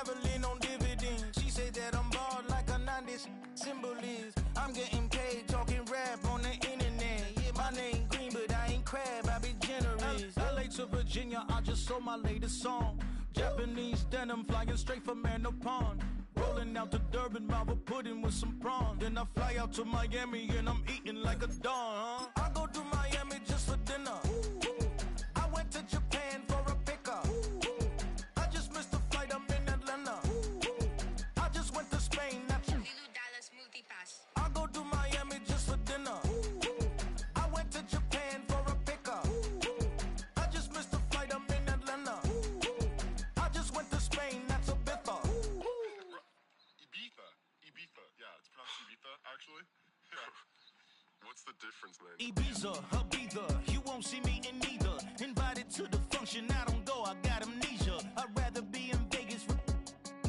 traveling on dividends. She say that I'm bald like a 90s symbol is. I'm getting paid talking rap on the internet. Yeah, my name green, but I ain't crab, I be generous. LA to Virginia, I just sold my latest song. Japanese denim flying straight from Pond. Rolling out to Durban, mouth a pudding with some prawns. Then I fly out to Miami and I'm eating like a don, huh? I go to Miami just for dinner. I went to Japan for a pickup. I just missed the flight, I'm in Atlanta. I just went to Spain, not you. Dallas Multipass. I go to Miami just for dinner. I went to Japan for a pickup. I just missed the flight, I'm in Atlanta. I just went to Spain, that's a Ibiza. Ibiza. Yeah, it's pronounced Ibiza, actually. What's the difference, man? Ibiza, Ibiza, you won't see me in neither. Invited to the function, I don't go, I got amnesia. I'd rather be in Vegas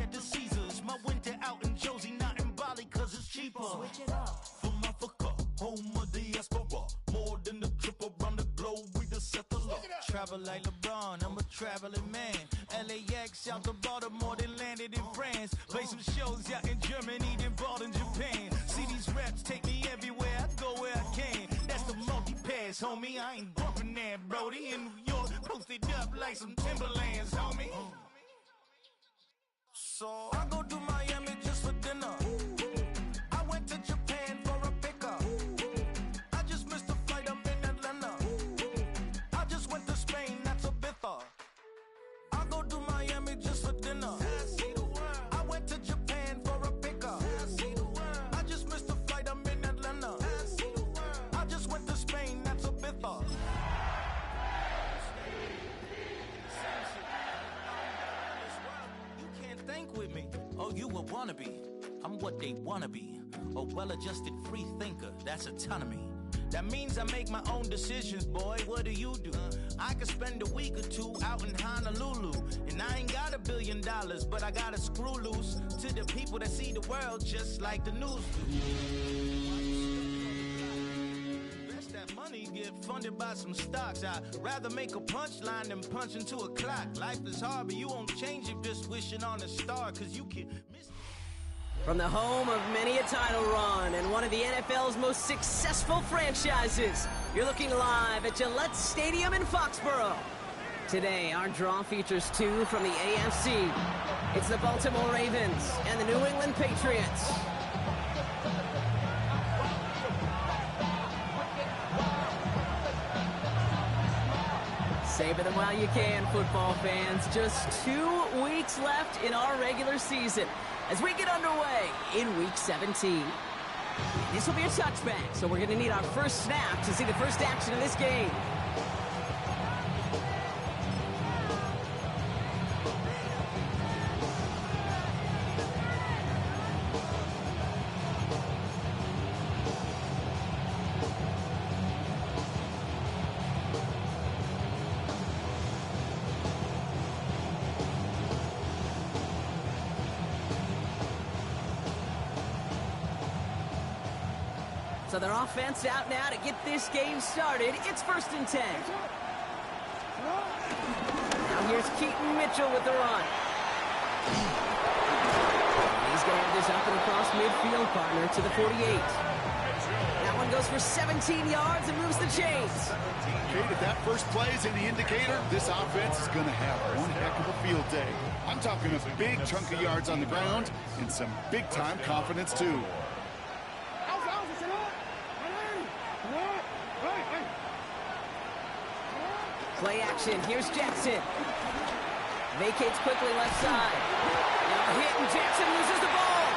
at the Caesars. My winter out in Josie, not in Bali, cause it's cheaper. Switch it up. From Africa, home of diaspora. More than the trip around the globe, we the settler. Travel like LeBron, I'm a traveling man. LAX out to Baltimore, then landed in France. Play some shows out in Germany, then bought in Japan. See these raps take me everywhere, I go where I can. That's the multi-pass, homie, I ain't bumping that, Brody. In New York, posted up like some Timberlands, homie. So I go to Miami just for dinner. I went to Japan for a pickup. I just missed the flight, I'm in Atlanta. I just went to Spain, that's Ibiza. I go to Miami just for dinner. I went to Japan for a pickup. I just missed the flight, I'm in Atlanta. I just went to Spain, that's Ibiza. You can't think with me. Oh, you a wannabe. I'm what they wanna be. A well-adjusted free thinker, that's autonomy. That means I make my own decisions, boy, what do you do? I could spend a week or two out in Honolulu. And I ain't got $1 billion, but I got a screw loose to the people that see the world just like the news do. Best that money get funded by some stocks. I'd rather make a punchline than punch into a clock. Life is hard, but you won't change it just wishing on a star, cause you can miss. From the home of many a title run and one of the NFL's most successful franchises, you're looking live at Gillette Stadium in Foxborough. Today, our draw features two from the AFC. It's the Baltimore Ravens and the New England Patriots. Savor them while you can, football fans. Just 2 weeks left in our regular season as we get underway in Week 17. This will be a touchback, so we're going to need our first snap to see the first action of this game. So their offense out now to get this game started. It's 1st and 10. Now here's Keaton Mitchell with the run. He's going to have this up and across midfield, partner, to the 48. That one goes for 17 yards and moves the chains. Kate, if that first play is any indicator, this offense is going to have one heck of a field day. I'm talking a big chunk of yards on the ground and some big-time confidence, too. Play action. Here's Jackson. Vacates quickly left side. Now a hit and Jackson loses the ball.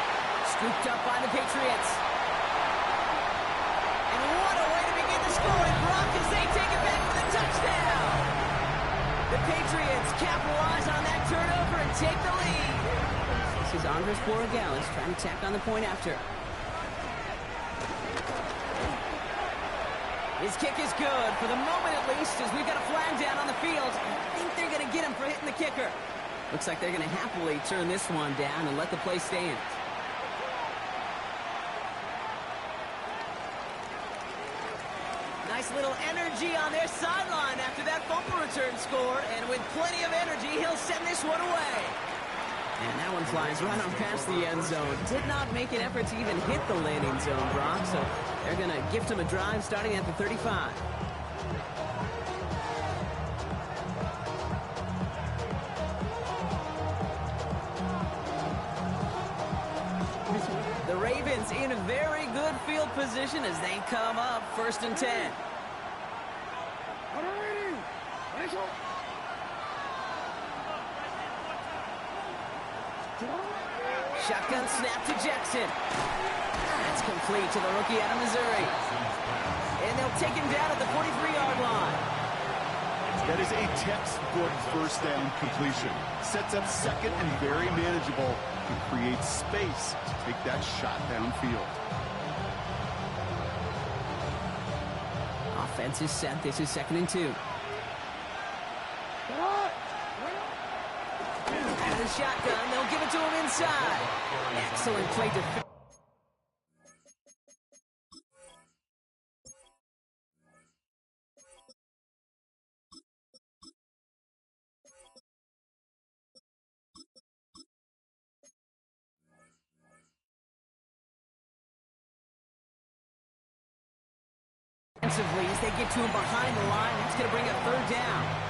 Scooped up by the Patriots. And what a way to begin the scoring, Brock, as they take it back for the touchdown. The Patriots capitalize on that turnover and take the lead. This is Andres Borregales trying to tack on the point after. His kick is good, for the moment at least, as we've got a flag down on the field. I think they're going to get him for hitting the kicker. Looks like they're going to happily turn this one down and let the play stand. Nice little energy on their sideline after that fumble return score, and with plenty of energy, he'll send this one away. And that one flies right on past the end zone. Did not make an effort to even hit the landing zone, Brock, so they're going to gift him a drive starting at the 35. The Ravens in a very good field position as they come up 1st and 10. Shotgun snap to Jackson. That's complete to the rookie out of Missouri. And they'll take him down at the 43-yard line. That is a textbook first down completion. Sets up second and very manageable and creates space to take that shot downfield. Offense is set. This is 2nd and 2. Out of the shotgun, they'll give it to him inside. Excellent play defense. Defensively, as they get to him behind the line, that's going to bring up 3rd down.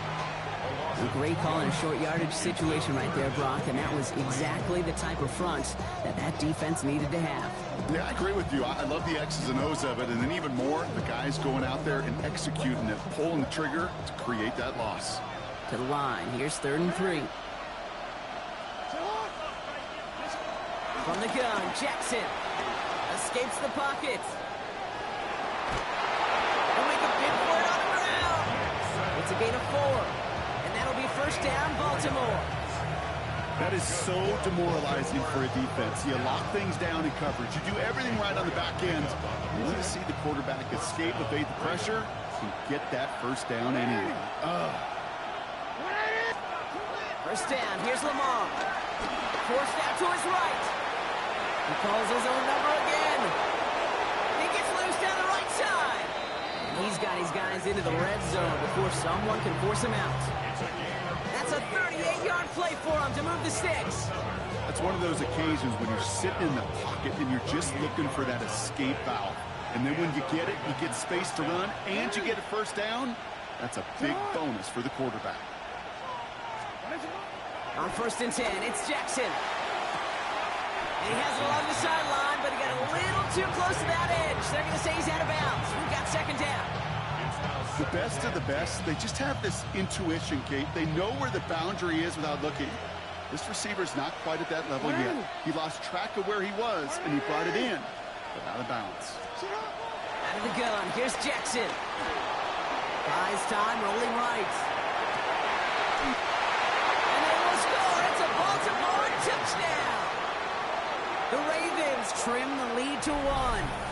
A great call in a short yardage situation right there, Brock, and that was exactly the type of front that defense needed to have. Yeah, I agree with you. I love the X's and O's of it, and then even more, the guys going out there and executing it, pulling the trigger to create that loss. To the line, here's 3rd and 3. From the gun, Jackson escapes the pocket. They'll make a big play on the ground. It's a gain of 4. That'll be 1st down, Baltimore. That is so demoralizing for a defense. You lock things down in coverage. You do everything right on the back end. You want to see the quarterback escape, evade the pressure, and get that 1st down anyway. 1st down, here's Lamar. Forced out to his right. He calls his own number again. He gets loose down the right side. And he's got his guys into the red zone before someone can force him out. That's a 38-yard play for him to move the sticks. That's one of those occasions when you're sitting in the pocket and you're just looking for that escape valve. And then when you get it, you get space to run, and you get a 1st down. That's a big bonus for the quarterback. On 1st and 10, it's Jackson. And he has it along the sideline, but he got a little too close to that edge. They're going to say he's out of bounds. We've got 2nd down. The best of the best, they just have this intuition, Kate. They know where the boundary is without looking. This receiver's not quite at that level yet. He lost track of where he was, and he brought it in, but out of bounds. Out of the gun, here's Jackson. Buys time, rolling right. And they will score. It's a Baltimore touchdown. The Ravens trim the lead to 1.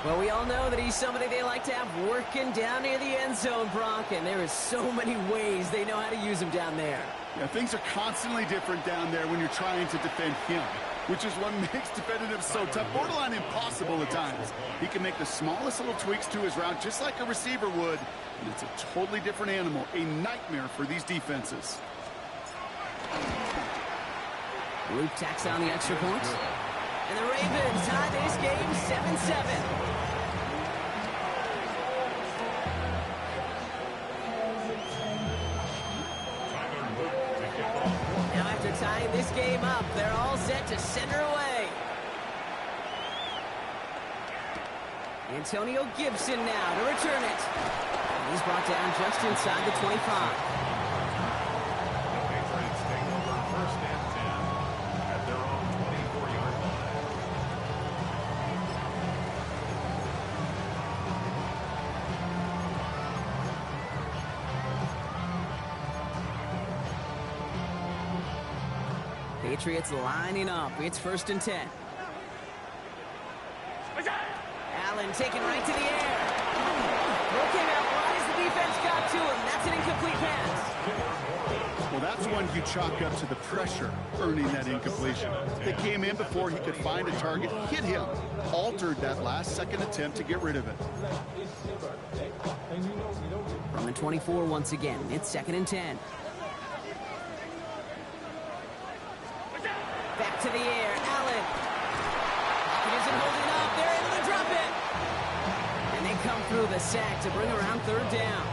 Well, we all know that he's somebody they like to have working down near the end zone, Brock, and there is so many ways they know how to use him down there. Yeah, things are constantly different down there when you're trying to defend him, which is what makes defending him so tough, borderline impossible at times. He can make the smallest little tweaks to his route just like a receiver would, and it's a totally different animal, a nightmare for these defenses. Luke tacks on the extra point. And the Ravens tie this game 7-7. Now after tying this game up, they're all set to send her away. Antonio Gibson now to return it. He's brought down just inside the 25. Patriots lining up. It's 1st and 10. Allen taken right to the air. Throw came out right as the defense got to him. That's an incomplete pass. Well, that's one you chalk up to the pressure earning that incompletion. They came in before he could find a target, hit him, altered that last-second attempt to get rid of it. From the 24 once again, it's 2nd and 10. To the air, Allen. It isn't holding up. They're able to drop it. And they come through the sack to bring around third down.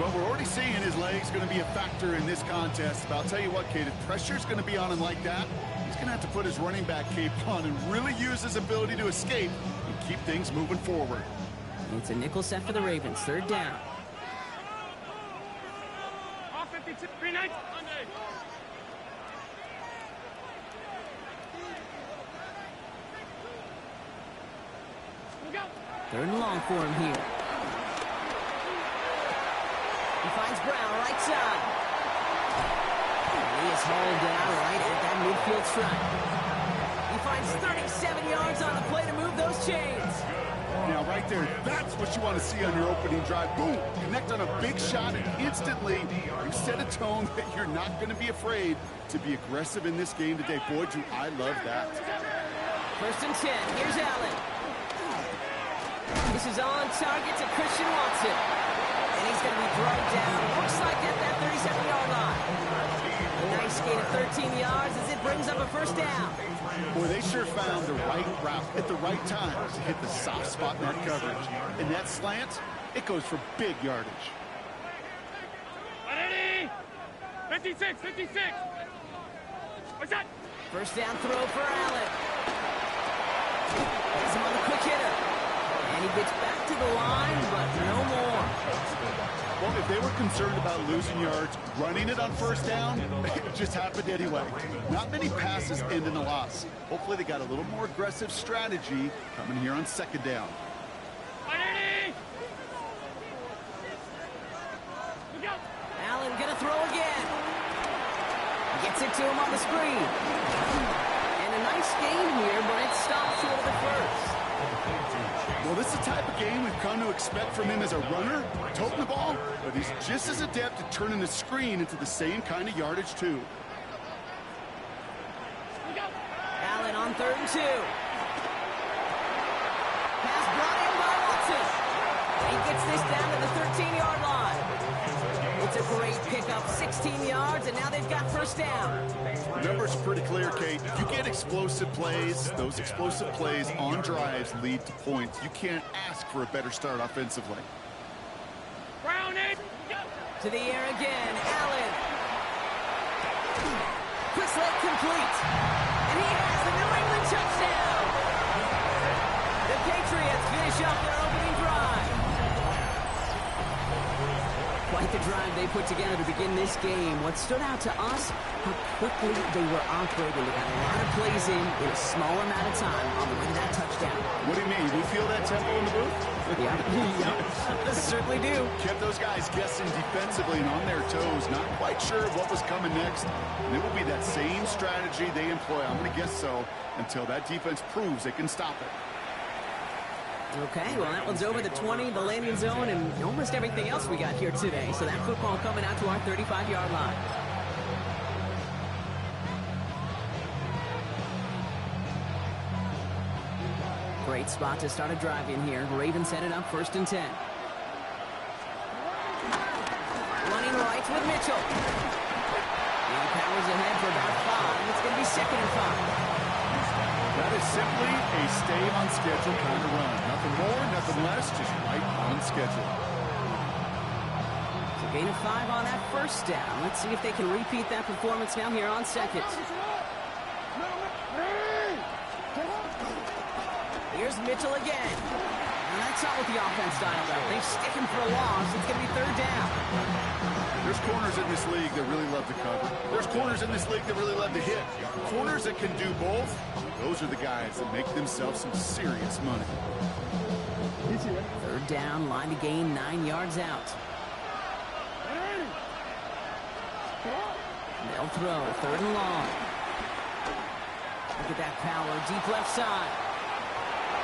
Well, we're already seeing his legs going to be a factor in this contest. But I'll tell you what, Kate, if pressure's going to be on him like that, he's going to have to put his running back cape on and really use his ability to escape and keep things moving forward. It's a nickel set for the Ravens, third down. Third and long for him here. He finds Brown right side. He is hauled down right at that midfield stripe. He finds 37 yards on the play to move those chains. Now, right there, that's what you want to see on your opening drive. Boom! Connect on a big shot, and instantly you set a tone that you're not going to be afraid to be aggressive in this game today. Boy, do I love that. First and 10. Here's Allen. This is on target to Christian Watson. And he's going to be brought down. Looks like at that 37-yard line. A nice gain of 13 yards as it brings up a first down. Boy, they sure found the right route at the right time to hit the soft spot in that coverage. And that slant, it goes for big yardage. 56, 56. What's that? First down throw for Allen. He's him on the quick hitter. And he gets back to the line, but no more. Well, if they were concerned about losing yards, running it on first down, it just happened anyway. Not many passes end in a loss. Hopefully they got a little more aggressive strategy coming here on second down. Allen gonna throw again. Gets it to him on the screen. And a nice gain here, but it stops short of the first. Well, this is the type of game we've come to expect from him as a runner, toting the ball, but he's just as adept at turning the screen into the same kind of yardage, too. Allen on third and 2. Pass brought in by Watson. He gets this down to the 13-yard line. It's a great pickup, 16 yards, and now they've got first down. The numbers are pretty clear, Kate. You get explosive plays. Those explosive plays on drives lead to points. You can't ask for a better start offensively. Brown it. To the air again, Allen. Quick sled complete. And he has the New England touchdown. The Patriots finish up their opening drive. Quite the drive they put together to begin this game. What stood out to us, how quickly they were operating. They got a lot of plays in a small amount of time on the way to that touchdown. What do you mean? We feel that tempo in the booth? Yeah, certainly do. Kept those guys guessing defensively and on their toes, not quite sure what was coming next. And it will be that same strategy they employ, I'm going to guess so, until that defense proves they can stop it. Okay, well, that one's over the 20, the landing zone, and almost everything else we got here today. So that football coming out to our 35-yard line. Great spot to start a drive in here. Ravens set it up first and 10. Running right with Mitchell. He powers ahead for about 5. It's going to be second and 5. That is simply a stay-on-schedule kind of run. Nothing more, nothing less, just right on schedule. So gain of 5 on that first down. Let's see if they can repeat that performance now here on second. Here's Mitchell again. And that's not what the offense dialed up. They stick him for a loss. It's going to be third down. There's corners in this league that really love to cover. There's corners in this league that really love to hit. Corners that can do both, those are the guys that make themselves some serious money. Third down, line to gain 9 yards out. They'll throw, third and long. Look at that power, deep left side.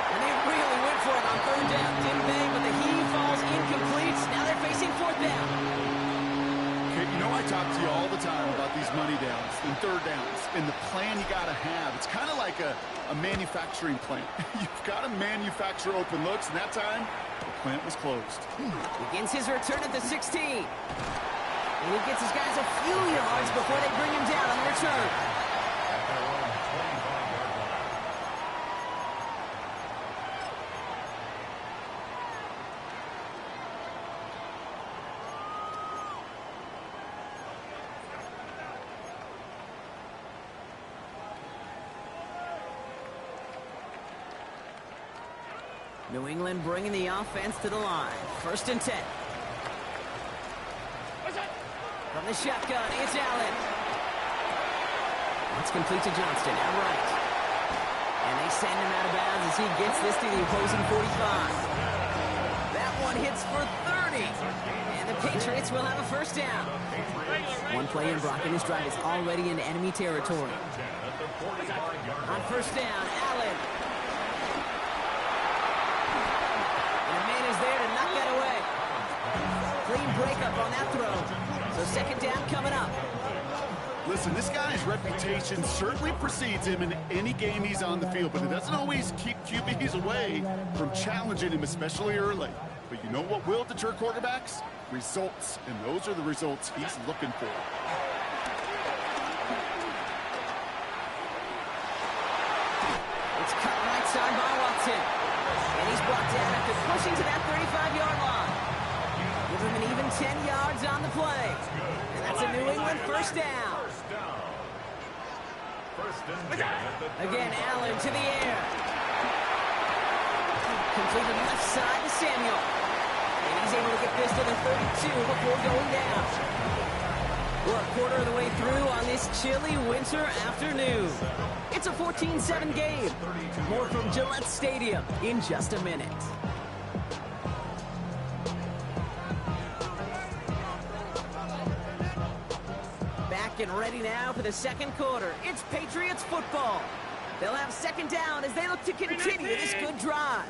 And they really went for it on third down, didn't they? But the heave falls incomplete. Now they're facing fourth down. Okay, you know I talk to you all the time about these money downs and third downs and the plan you got to have. It's kind of like a manufacturing plant. You've got to manufacture open looks, and that time, the plant was closed. Begins his return at the 16. And he gets his guys a few yards before they bring him down on the return. New England bringing the offense to the line. 1st and 10. From the shotgun, it's Allen. It's complete to Johnston, outright. And they send him out of bounds as he gets this to the opposing 45. That one hits for 30. And the Patriots will have a 1st down. One play in Brock, and this drive is already in enemy territory. On 1st down, Allen. And the man is there to knock that away. Clean breakup on that throw. So 2nd down coming up. Listen, this guy's reputation certainly precedes him in any game he's on the field, but it doesn't always keep QBs away from challenging him, especially early. But you know what will deter quarterbacks? Results, and those are the results he's looking for. It's cut right side by Watson. And he's brought down after pushing to that 35-yard line. Give him an even 10 yards on the play. And that's a New England 1st down. Again, Allen to the air. Completed left side to Samuel. And he's able to get this to the 32 before going down. We're a quarter of the way through on this chilly winter afternoon. It's a 14-7 game. More from Gillette Stadium in just a minute. And ready now for the 2nd quarter. It's Patriots football. They'll have 2nd down as they look to continue this good drive.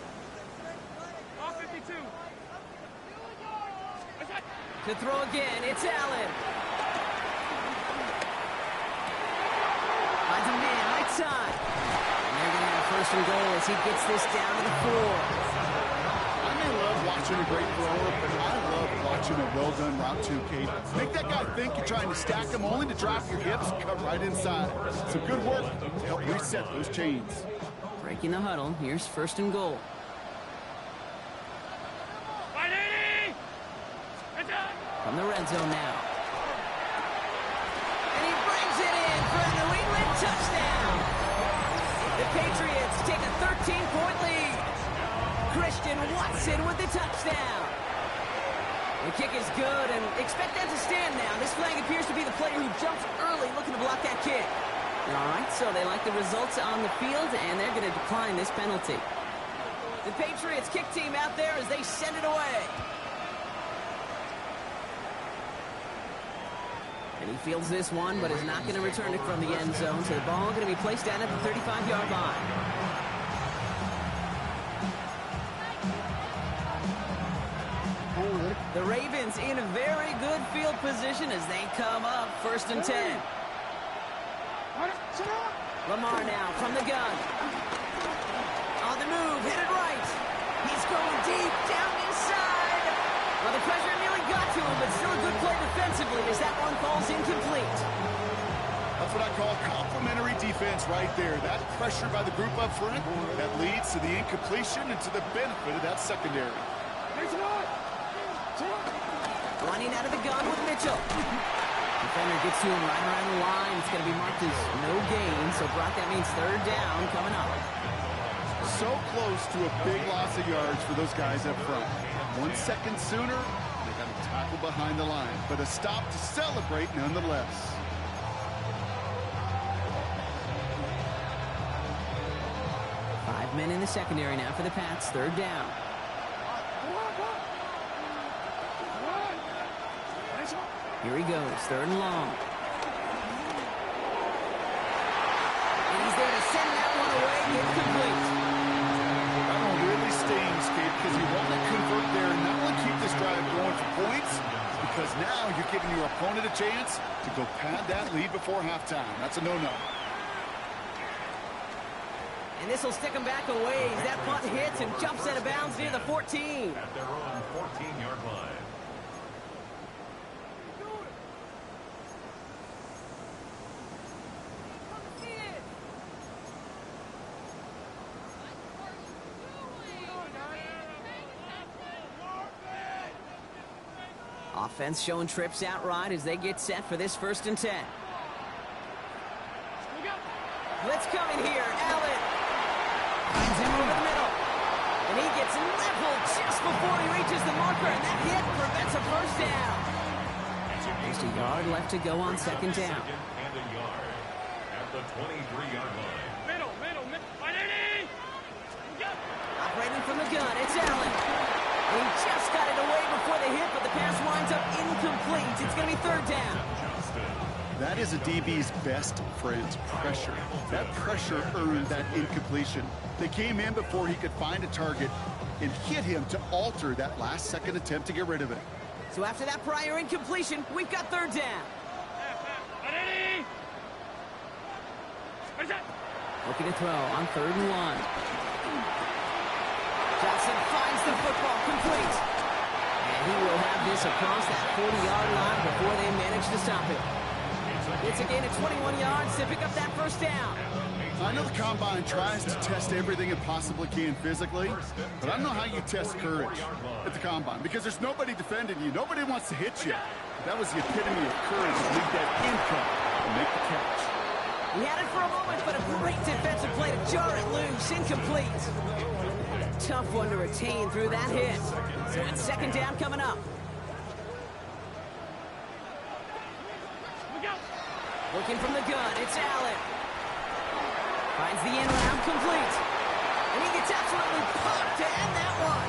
All 52. To throw again, it's Allen. Finds a man right side. And they're going to have 1st and goal as he gets this down to the 4. I love watching a great thrower, but I love watching a well-done route too, Kate. Make that guy think you're trying to stack him only to drop your hips, cut right inside. Some good work to help reset those chains. Breaking the huddle. Here's 1st and goal. From the red zone now. And he brings it in for a New England touchdown. The Patriots take a 13-point lead. Christian Watson with the touchdown. The kick is good, and expect that to stand now. This flag appears to be the player who jumps early looking to block that kick. All right, so they like the results on the field, and they're going to decline this penalty. The Patriots kick team out there as they send it away. And he fields this one, but is not going to return it from the end zone, so the ball going to be placed down at the 35-yard line. The Ravens in a very good field position as they come up 1st and 10. Lamar now from the gun. On the move, hit it right. He's going deep, down inside. Well, the pressure nearly got to him, but still a good play defensively as that one falls incomplete. That's what I call complimentary defense right there. That pressure by the group up front, that leads to the incompletion and to the benefit of that secondary. Running out of the gun with Mitchell. Defender gets to him right around the line. It's going to be marked as no gain. So, Brock, that means 3rd down coming up. So close to a big loss of yards for those guys up front. 1 second sooner, they got to tackle behind the line. But a stop to celebrate nonetheless. Five men in the secondary now for the Pats. 3rd down. Here he goes, 3rd and long. And he's there to send that one away, incomplete. That one really stings, Kate, because you want to convert there and not only keep this drive going for points, because now you're giving your opponent a chance to go pad that lead before halftime. That's a no-no. And this will stick him back a ways. That punt hits and jumps out of bounds near the 14. At their own 14-yard line. Offense showing trips outright as they get set for this 1st and 10. Blitz coming here. Allen finds him over the middle. And he gets blocker, and that hit prevents a first down. Just a yard left to go on second down. And a yard at the 23-yard line. Middle. Operating from the gun, it's Allen. And he just got it away before the hit, but the pass winds up incomplete. It's going to be third down. That is a DB's best friend, pressure. That pressure earned that incompletion. They came in before he could find a target and hit him to alter that last-second attempt to get rid of it. So after that prior incompletion, we've got third down. Looking to throw on 3rd and 1. Johnson finds the football complete. And he will have this across that 40-yard line before they manage to stop it. It's a gain of 21 yards to pick up that first down. I know the Combine tries to test everything it possibly can physically, but I don't know how you test courage at the Combine because there's nobody defending you. Nobody wants to hit you. That was the epitome of courage to lead that income and make the catch. He had it for a moment, but a great defensive play to jar it loose. Incomplete. Tough one to retain through that hit. So it's second down coming up. Looking from the gun, it's Allen. Finds the end round complete. And he gets absolutely popped to end that one.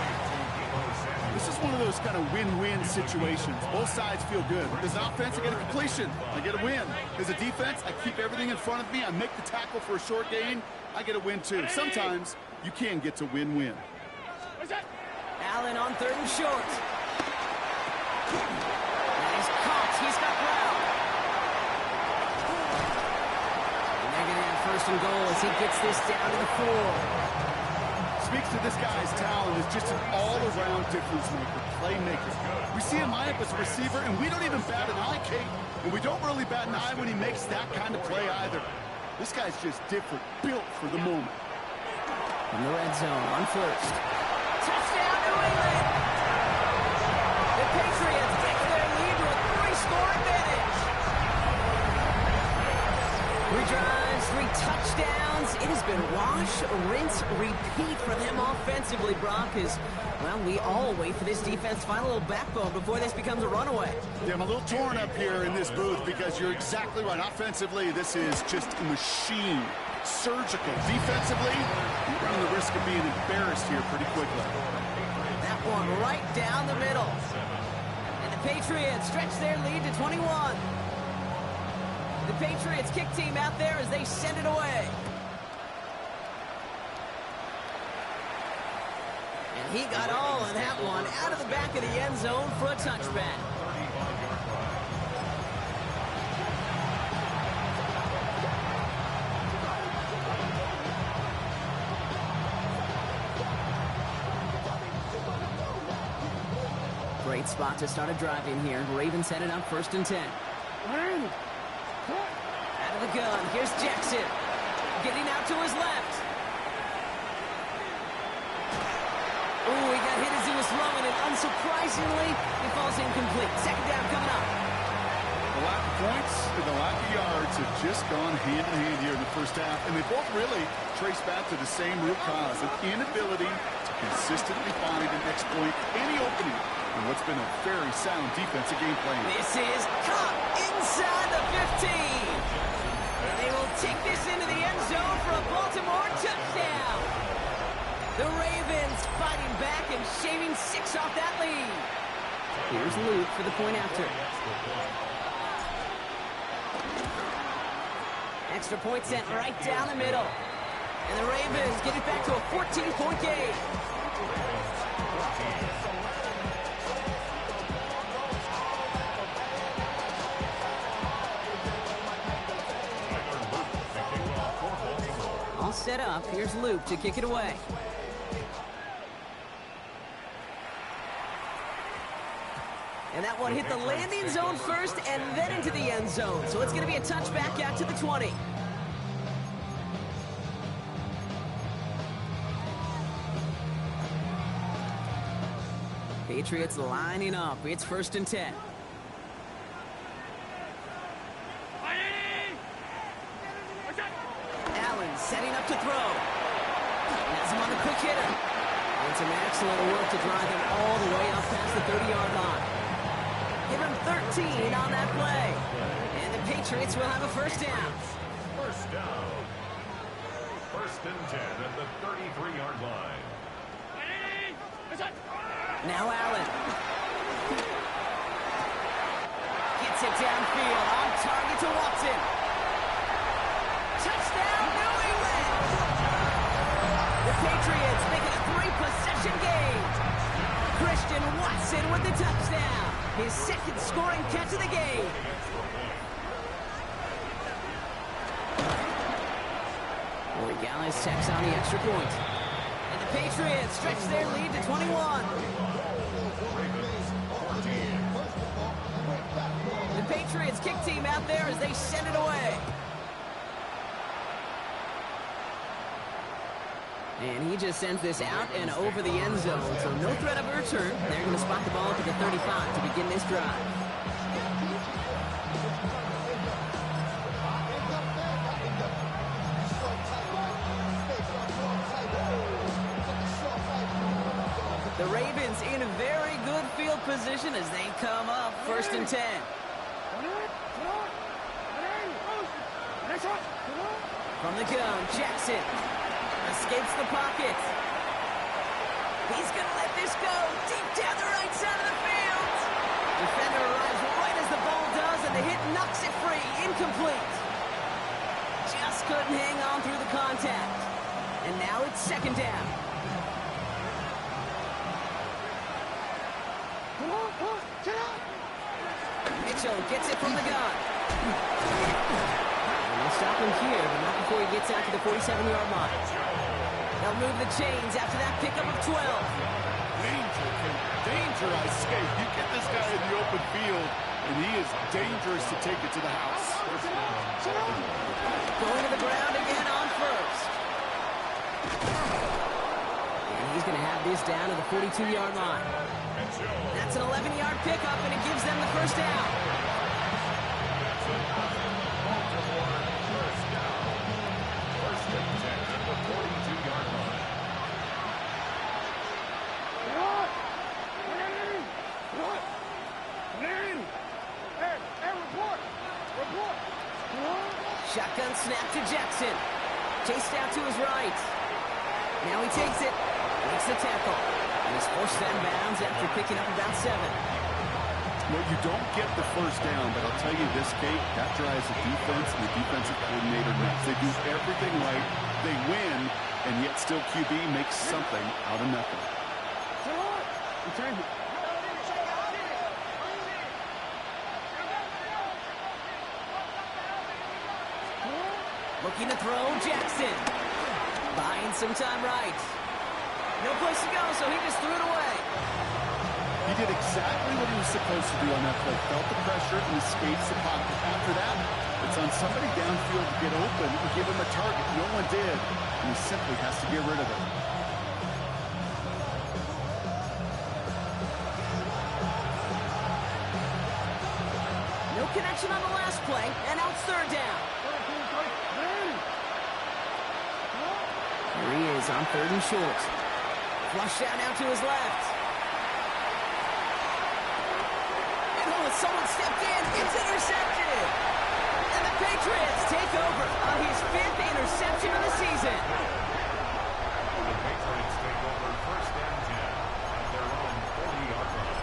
This is one of those kind of win-win situations. Both sides feel good. As an offense, I get a completion. I get a win. As a defense, I keep everything in front of me. I make the tackle for a short gain. I get a win, too. Sometimes you can get to win-win. Allen on 3rd and short. And he's caught. He's got ground. And they're going to have 1st and goal as he gets this down to the 4. Speaks to this guy's talent as just an all-around difference maker, playmaker. We see him line up as a receiver, and we don't even bat an eye, Kate. And we don't really bat an eye when he makes that kind of play either. This guy's just different, built for the moment. In the red zone on 1st. Touchdown, New England! The Patriots take their lead with a 3-score advantage. 3 drives, 3 touchdowns. It has been wash, rinse, repeat for them offensively, Brock, as, well, we all wait for this defense to find a little backbone before this becomes a runaway. Yeah, I'm a little torn up here in this booth because you're exactly right. Offensively, this is just a machine. Surgical. Defensively, you're running the risk of being embarrassed here pretty quickly. That one right down the middle. And the Patriots stretch their lead to 21. The Patriots kick team out there as they send it away. And he got all of that one out of the back of the end zone for a touchback. Great spot to start a drive in here. Ravens headed up 1st and 10. Out of the gun, here's Jackson. Getting out to his left. Ooh, he got hit as he was throwing it. Unsurprisingly, he falls incomplete. Second down coming up. The lack of points and the lack of yards have just gone hand in hand here in the first half, and they both really trace back to the same root cause, an inability to consistently find and exploit any opening in what's been a very sound defensive game plan. This is caught inside the 15. They will take this into the end zone for a Baltimore touchdown. The Ravens fighting back and shaving 6 off that lead. Here's Luke for the point after. Extra point sent right down the middle. And the Ravens get it back to a 14-point game. All set up. Here's Luke to kick it away. And that one hit the landing zone first and then into the end zone. So it's going to be a touchback out to the 20. Patriots lining up. It's 1st and 10. Allen setting up to throw. Has him on the quick hitter. And some excellent work to drive him all the way up past the 30-yard line. Give him 13 on that play. And the Patriots will have a first down. First down. First and 10 at the 33-yard line. Now Allen. Gets it downfield. On target to Watson. Touchdown, New England! The Patriots make it a 3-possession game. Christian Watson with the touchdown. His second scoring catch of the game. Gallus checks on the extra point. And the Patriots stretch their lead to 21. The Patriots kick team out there as they send it away. And he just sends this out and over the end zone. So no threat of a return. They're going to spot the ball up at the 35 to begin this drive. The Ravens in a very good field position as they come up first and 10. From the gun, Jackson escapes the pocket. He's going to let this go deep down the right side of the field. Defender arrives right as the ball does, and the hit knocks it free. Incomplete. Just couldn't hang on through the contact. And now it's second down. Mitchell gets it from the gun. And they'll stop him here, but not before he gets out to the 47-yard line. They'll move the chains after that pickup of 12. Danger, I skate. You get this guy in the open field, and he is dangerous to take it to the house. Going to the ground again on first. And he's going to have this down to the 42-yard line. That's an 11-yard pickup, and it gives them the first down. First and 10 at the 42-yard line. Shotgun snap to Jackson. Chased out to his right. Now he takes it. Makes the tackle. And he's forced out of bounds after picking up about 7. Well, you don't get the first down, but I'll tell you this, Kate, that drives the defense and the defensive coordinator nuts. They do everything right. They win, and yet still QB makes something out of nothing. Looking to throw, Jackson. Buying some time right. No place to go, so he just threw it away. He did exactly what he was supposed to do on that play. Felt the pressure and escapes the pocket. After that, it's on somebody downfield to get open and give him a target. No one did, and he simply has to get rid of it. No connection on the last play, and now it's third down. Here he is on third and short. Flush out now to his left. And oh, someone stepped in. It's intercepted. And the Patriots take over on his 5th interception of the season. The Patriots take over first and 10 at their own 40-yard line.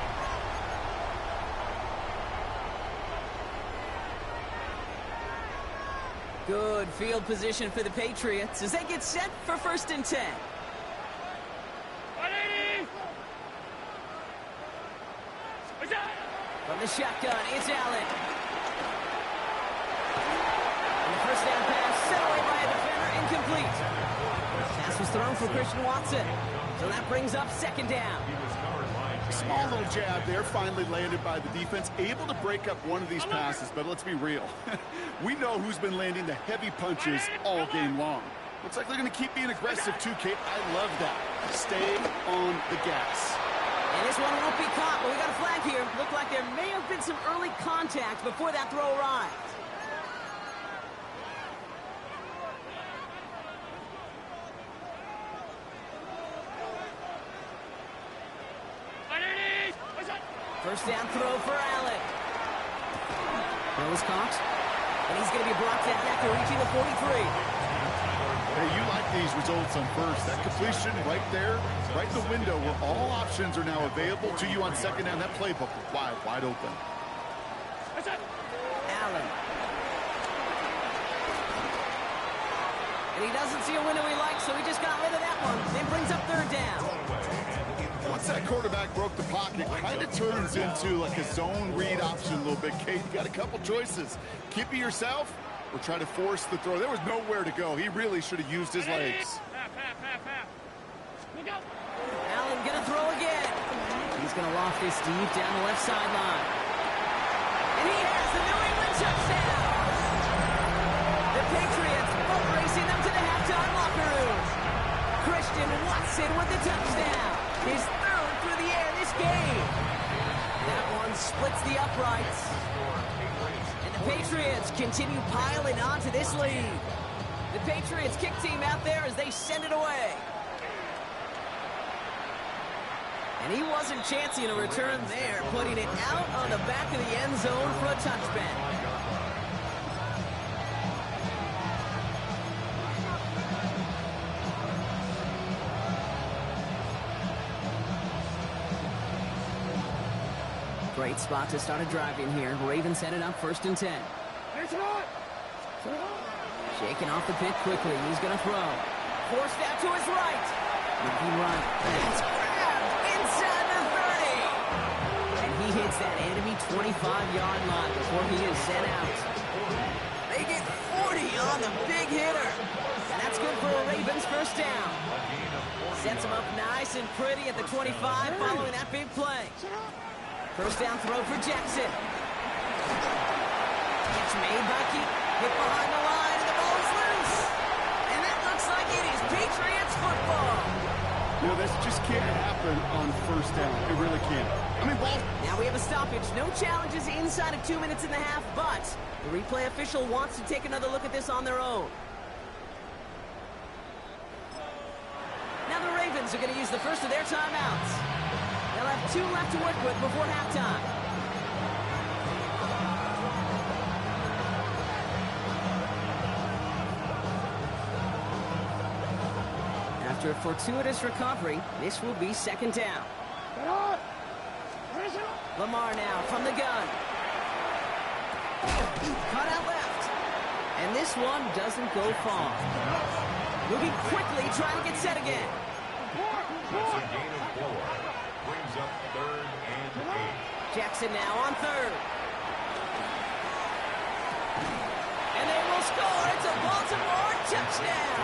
Good field position for the Patriots as they get set for first and 10. From the shotgun, it's Allen. And the first down pass set away by a defender, incomplete. Pass was thrown for Christian Watson. So that brings up second down. Small little jab there, finally landed by the defense. Able to break up one of these passes, but let's be real. We know who's been landing the heavy punches all game long. Looks like they're going to keep being aggressive too, Kate. I love that. Stay on the gas. And this one won't be caught, but we got a flag here. Looked like there may have been some early contact before that throw arrived. First down throw for Allen. Nose caught. And he's going to be brought down after reaching the 43. Hey, you like these results on first. That completion right there, right in the window where all options are now available to you on second down. That playbook wide open. Allen. And he doesn't see a window he likes, so he just got rid of that one. Then brings up third down. Once that quarterback broke the pocket, kind of turns into like a zone read option a little bit. Kate, you got a couple choices. Keep it yourself or try to force the throw. There was nowhere to go. He really should have used his legs. Allen gonna throw again. He's gonna loft this deep down the left sideline. And he has the New England touchdown. The Patriots boat racing them to the halftime locker room. Christian Watson with the touchdown. His third through the air this game. That one splits the uprights. And the Patriots continue piling onto this lead. The Patriots kick team out there as they send it away. And he wasn't chancing a return there, putting it out on the back of the end zone for a touchback. Great spot to start a drive in here. Ravens set it up 1st and 10. Shaking off the pit quickly. He's going to throw. Forced out to his right. Looking right. That's grabbed inside the 30. And he hits that enemy 25-yard line before he is sent out. They get 40 on the big hitter. And that's good for a Ravens first down. Sets him up nice and pretty at the 25 following that big play. First down throw for Jackson. Catch made by Keith. Hit behind the line, and the ball is loose. And that looks like it is Patriots football. You know, this just can't happen on first down. It really can't. I mean, ball. Now we have a stoppage. No challenges inside of 2 minutes and a half, but the replay official wants to take another look at this on their own. Now the Ravens are going to use the first of their timeouts. They'll have 2 left to work with before halftime. After a fortuitous recovery, this will be 2nd down. Lamar now from the gun. Cut out left. And this one doesn't go far. Moving quickly, trying to get set again. That's a gain of 4. Brings up 3rd and 8. Jackson now on 3rd. And they will score. It's a Baltimore touchdown.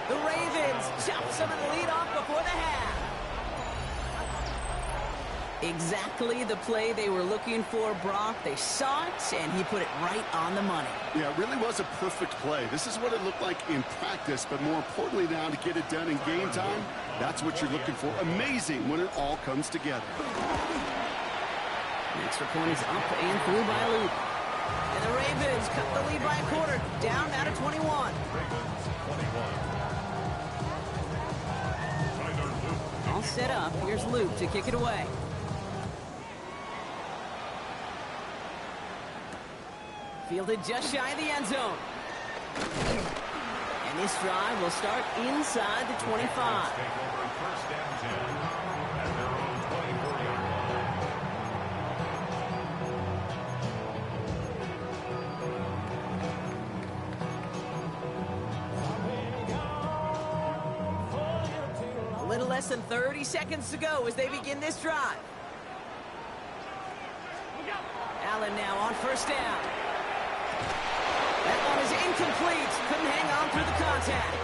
The Ravens chop some of the lead off before the half. Exactly the play they were looking for, Brock. They saw it, and he put it right on the money. Yeah, it really was a perfect play. This is what it looked like in practice, but more importantly now to get it done in game time, that's what you're looking for. Amazing when it all comes together. Extra point is up and through by Luke. And the Ravens cut the lead by a quarter, down now to 21. All set up. Here's Luke to kick it away. Fielded just shy of the end zone. And this drive will start inside the 25. A little less than 30 seconds to go as they begin this drive. Allen now on 1st down. That one is incomplete. Couldn't hang on through the contact.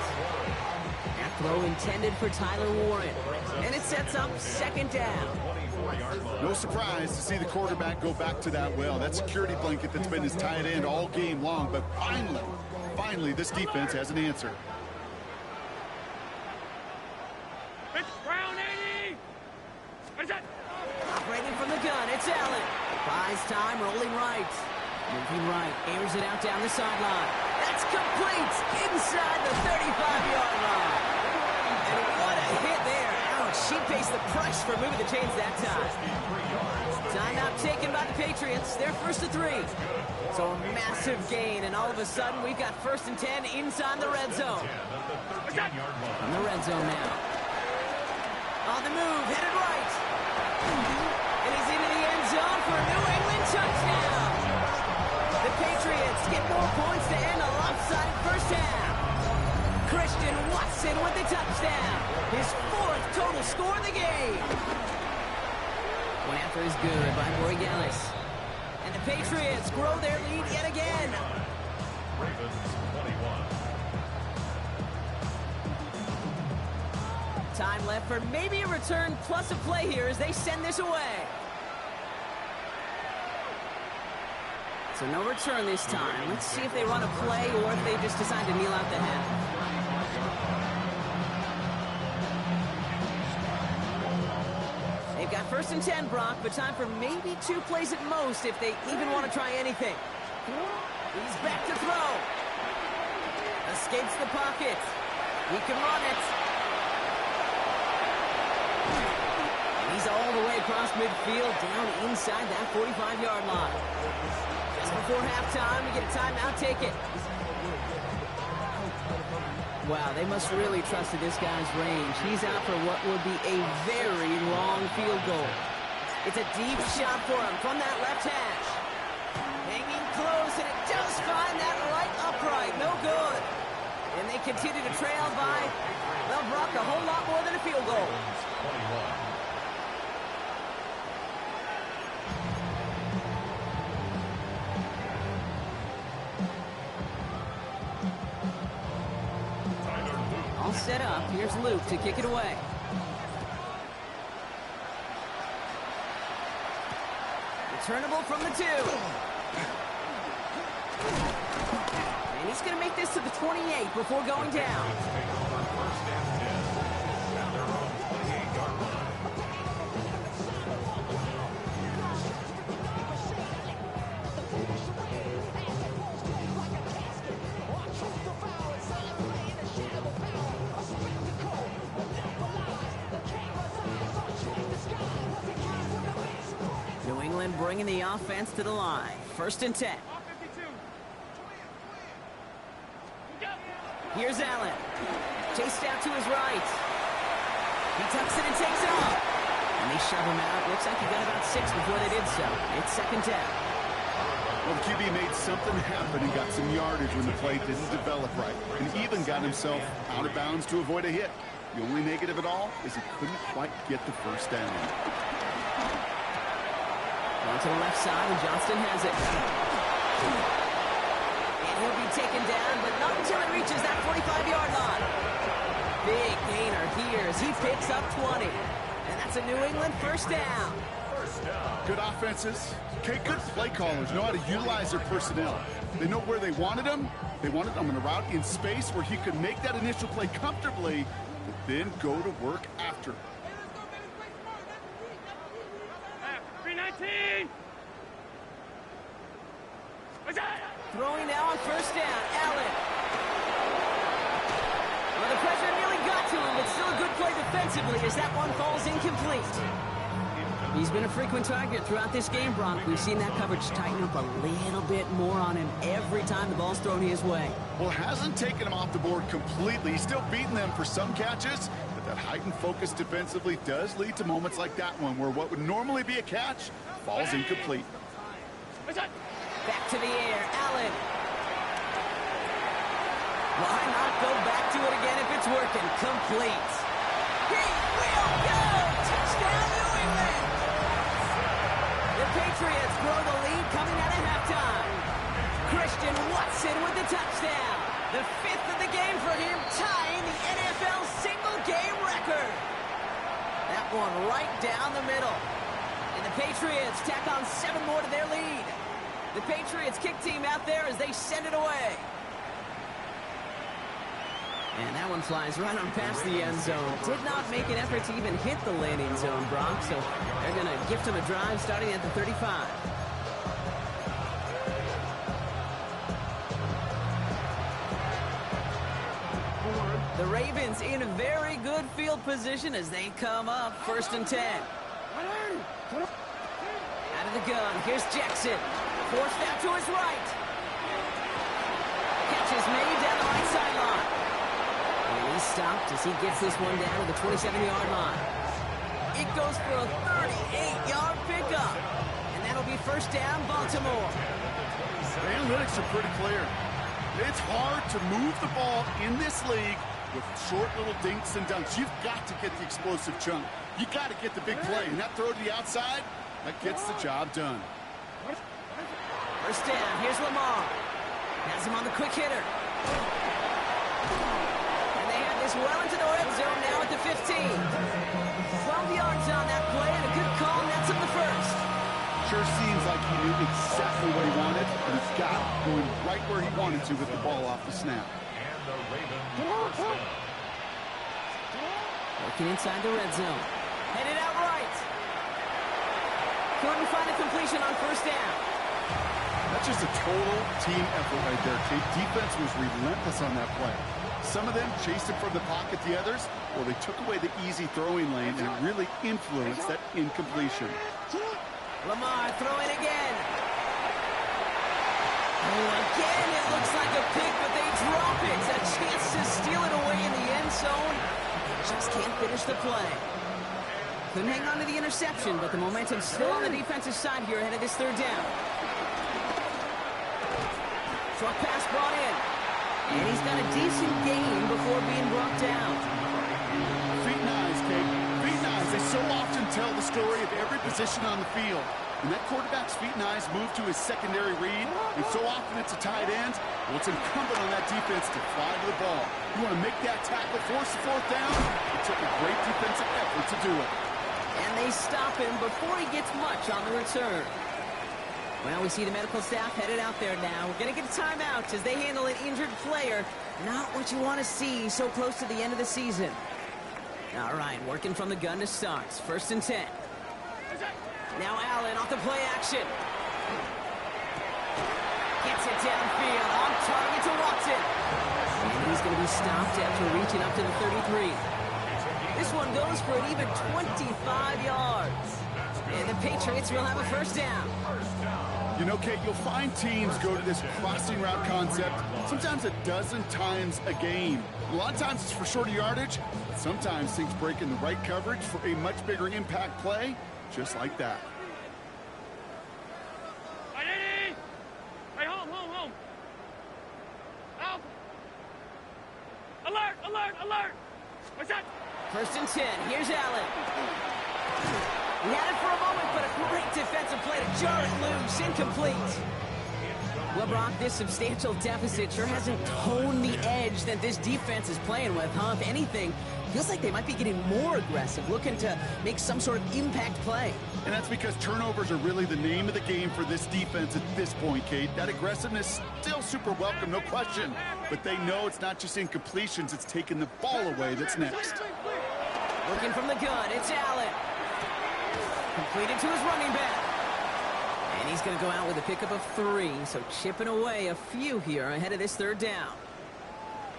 That throw intended for Tyler Warren. And it sets up 2nd down. No surprise to see the quarterback go back to that well. That security blanket that's been his tight end all game long. But finally, this defense has an answer. It's Brown 80! What is that? Operating from the gun, it's Allen. Buys time, rolling right. Moving right, airs it out down the sideline. That's complete inside the 35-yard line. And what a hit there. Ouch, she faced the press for moving the chains that time. Timeout taken by the Patriots. They're first to 3. So a massive gain, and all of a sudden, we've got 1st and 10 inside the red zone. From the red zone now. On the move, headed right. And he's into the end zone for a New England touchdown. The Patriots get more points to end a lopsided first half. Christian Watson with the touchdown. His 4th total score of the game. One after is good by Corey Gallis. And the Patriots grow their lead yet again. Ravens 21. Time left for maybe a return plus a play here as they send this away. So no return this time. Let's see if they run a play or if they just decide to kneel out the half. They've got 1st and 10, Brock, but time for maybe 2 plays at most if they even want to try anything. He's back to throw. Escapes the pocket. He can run it. And he's all the way across midfield, down inside that 45-yard line. Just before halftime, we get a timeout, take it. Wow, they must really trust this guy's range. He's out for what would be a very long field goal. It's a deep shot for him from that left hash. Hanging close, and it does find that right upright. No good. And they continue to trail by, well, Brock, a whole lot more than a field goal. 21. All set up. Here's Luke to kick it away. Returnable from the 2. And he's going to make this to the 28 before going down. Take over 1st and 10 at their own 28-yard line. New England bringing the offense to the line. 1st and 10. Here's Allen. Chased out to his right. He tucks it and takes it off. And they shove him out. Looks like he got about 6 before they did so. It's 2nd down. Well, the QB made something happen and got some yardage when the play didn't develop right. And even got himself out of bounds to avoid a hit. The only negative at all is he couldn't quite get the 1st down. Going to the left side, and Johnston has it. And he'll be taken down, but not until it reaches that 45-yard line. Big gainer here as he picks up 20. And that's a New England 1st down. Good offenses. Okay, good play callers know how to utilize their personnel. They know where they wanted him. They wanted him in a route in space where he could make that initial play comfortably, but then go to work after. 319! Throwing now on 1st down, Allen. Well, the pressure nearly got to him, but still a good play defensively as that one falls incomplete. He's been a frequent target throughout this game, Brock. We've seen that coverage tighten up a little bit more on him every time the ball's thrown his way. Well, hasn't taken him off the board completely. He's still beating them for some catches, but that heightened focus defensively does lead to moments like that one where what would normally be a catch falls incomplete. Back to the air, Allen. Why not go back to it again if it's working? Complete. He will go! Touchdown, New England! The Patriots grow the lead coming out of halftime. Christian Watson with the touchdown. The 5th of the game for him, tying the NFL single-game record. That one right down the middle. And the Patriots tack on 7 more to their lead. The Patriots kick team out there as they send it away. And that one flies right on past the end zone. Did not make an effort to even hit the landing zone, Brock. So they're going to gift him a drive starting at the 35. The Ravens defense in very good field position as they come up 1st and 10. Out of the gun, here's Jackson. Forced out to his right. Catch is made down the right sideline. And he's stopped as he gets this one down to the 27-yard line. It goes for a 38-yard pickup. And that'll be 1st down, Baltimore. The analytics are pretty clear. It's hard to move the ball in this league with short little dinks and dunks. You've got to get the explosive chunk. You got to get the big play. And that throw to the outside, that gets the job done. 1st down, here's Lamar. Has him on the quick hitter. And they have this well into the red zone now at the 15. 12 yards on that play and a good call, and that's him the 1st. Sure seems like he knew exactly what he wanted, and he's got it, going right where he wanted to with the ball off the snap. And the Ravens first down. Working inside the red zone. Headed out right. Couldn't find a completion on 1st down. That's just a total team effort right there, Kate. Defense was relentless on that play. Some of them chased it from the pocket. The others, well, they took away the easy throwing lane, and it really influenced that incompletion. Lamar throwing again. Oh, again, it looks like a pick, but they drop it. A chance to steal it away in the end zone. Just can't finish the play. Couldn't hang on to the interception, but the momentum's still on the defensive side here ahead of this 3rd down. Short pass brought in. And he's got a decent gain before being brought down. Feet and eyes, Kate. Feet and eyes. They so often tell the story of every position on the field. And that quarterback's feet and eyes move to his secondary read, and so often it's a tight end. Well, it's incumbent on that defense to fly to the ball. You want to make that tackle, force the 4th down? It took a great defensive effort to do it. And they stop him before he gets much on the return. Well, we see the medical staff headed out there now. We're going to get a timeout as they handle an injured player. Not what you want to see so close to the end of the season. All right, working from the gun to start. 1st and 10. Now Allen off the play action. Gets it downfield. On target to Watson. And he's going to be stopped after reaching up to the 33. This one goes for an even 25 yards. And the Patriots will have a 1st down. You know, Kate, you'll find teams go to this crossing route concept sometimes a dozen times a game. A lot of times it's for shorter yardage. Sometimes things break in the right coverage for a much bigger impact play, just like that. Hey, home. Help! Alert! What's that? 1st and 10. Here's Allen. He had it for a moment, but a great defensive play to jar it loose. Incomplete. Well, Brock, this substantial deficit sure hasn't toned the edge that this defense is playing with, huh? If anything, feels like they might be getting more aggressive, looking to make some sort of impact play. And that's because turnovers are really the name of the game for this defense at this point, Kate. That aggressiveness still super welcome, no question. But they know it's not just incompletions, it's taking the ball away that's next. Looking from the gun, it's Allen. Completed to his running back. And he's going to go out with a pickup of 3, so chipping away a few here ahead of this 3rd down.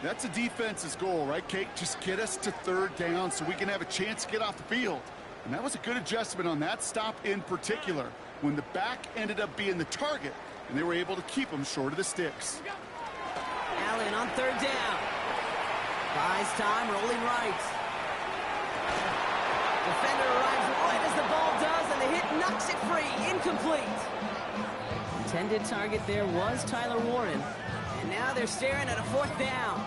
That's a defense's goal, right, Kate? Just get us to 3rd down so we can have a chance to get off the field. And that was a good adjustment on that stop in particular, when the back ended up being the target, and they were able to keep him short of the sticks. Allen on 3rd down. Buys time, rolling right. Defender arrives right as the ball does, and the hit knocks it free. Incomplete. Intended target there was Tyler Warren. And now they're staring at a 4th down.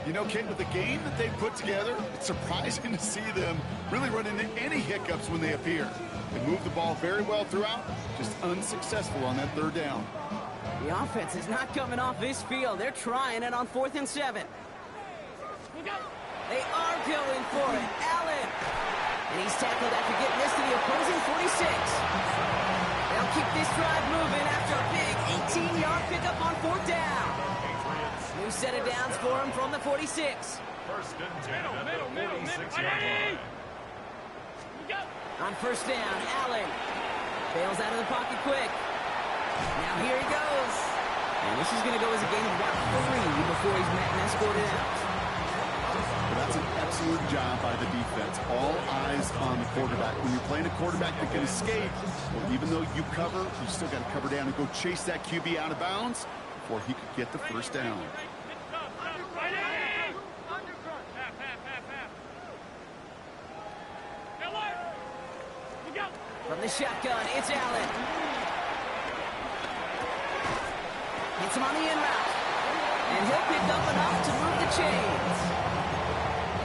You know, Kate, with the game that they put together, it's surprising to see them really run into any hiccups when they appear. They move the ball very well throughout, just unsuccessful on that 3rd down. The offense is not coming off this field. They're trying it on 4th and 7. They are going for it. Allen. And he's tackled after getting this to the opposing 46. They'll keep this drive moving after a big 18-yard pickup on 4th down. New set of downs for him from the 46. 1st and 10 at the 46-yard line. On 1st down, Allen bails out of the pocket quick. Now here he goes. And this is going to go as a gain of about 3 before he's met and escorted out. excellent job by the defense. All eyes on the quarterback. When you're playing a quarterback that can escape, well, even though you cover, you still got to cover down and go chase that QB out of bounds before he could get the first down. From the shotgun, it's Allen. Hits him on the in route. And he'll pick up enough to move the chains.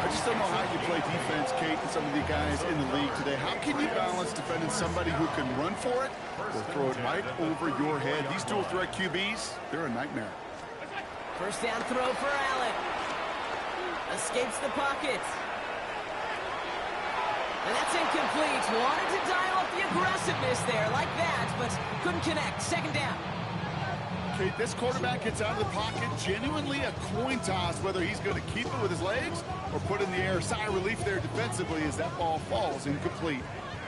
I just don't know how you play defense, Kate, and some of the guys in the league today. How can you balance defending somebody who can run for it or throw it right over your head? These dual threat QBs, they're a nightmare. First down throw for Allen. Escapes the pocket. And that's incomplete. Wanted to dial up the aggressiveness there like that, but couldn't connect. Second down. Okay, this quarterback gets out of the pocket. Genuinely a coin toss whether he's going to keep it with his legs or put in the air. Sigh of relief there defensively as that ball falls incomplete.